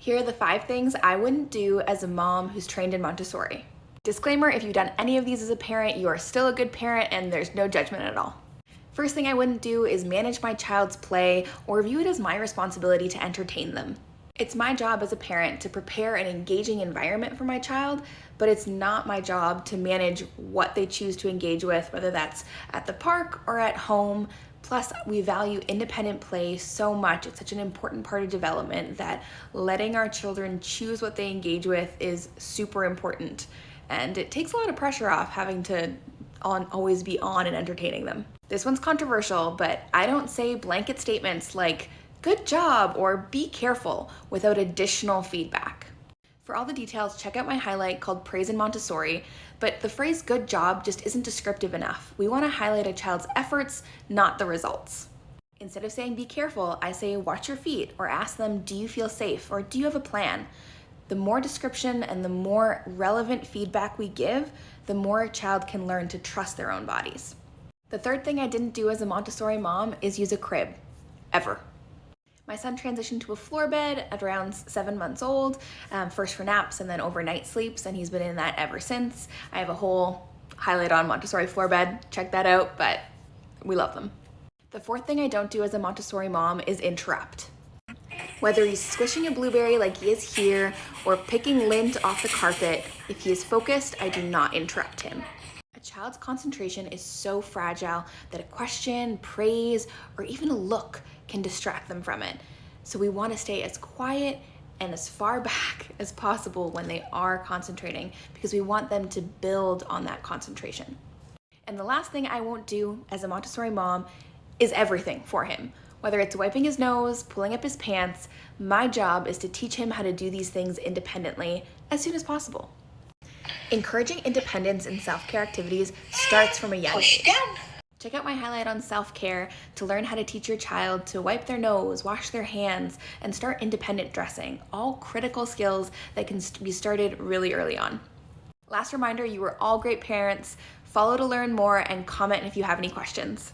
Here are the 5 things I wouldn't do as a mom who's trained in Montessori. Disclaimer, if you've done any of these as a parent, you are still a good parent and there's no judgment at all. First thing I wouldn't do is manage my child's play or view it as my responsibility to entertain them. It's my job as a parent to prepare an engaging environment for my child, but it's not my job to manage what they choose to engage with, whether that's at the park or at home. Plus, we value independent play so much. It's such an important part of development that letting our children choose what they engage with is super important. And it takes a lot of pressure off having to always be on and entertaining them. This one's controversial, but I don't say blanket statements like, "Good job" or "Be careful" without additional feedback. For all the details, check out my highlight called Praise in Montessori, but the phrase "good job" just isn't descriptive enough. We want to highlight a child's efforts, not the results. Instead of saying "be careful," I say "watch your feet," or ask them, "Do you feel safe?" or "Do you have a plan?" The more description and the more relevant feedback we give, the more a child can learn to trust their own bodies. The third thing I didn't do as a Montessori mom is use a crib, ever. My son transitioned to a floor bed at around 7 months old, first for naps and then overnight sleeps, and he's been in that ever since. I have a whole highlight on Montessori floor bed, check that out, but we love them. The fourth thing I don't do as a Montessori mom is interrupt. Whether he's squishing a blueberry like he is here or picking lint off the carpet, if he is focused, I do not interrupt him. A child's concentration is so fragile that a question, praise, or even a look can distract them from it. So we want to stay as quiet and as far back as possible when they are concentrating because we want them to build on that concentration. And the last thing I won't do as a Montessori mom is everything for him. Whether it's wiping his nose, pulling up his pants, my job is to teach him how to do these things independently as soon as possible. Encouraging independence in self-care activities starts from a young age. Check out my highlight on self-care to learn how to teach your child to wipe their nose, wash their hands, and start independent dressing, all critical skills that can be started really early on. Last reminder, you are all great parents. Follow to learn more and comment if you have any questions.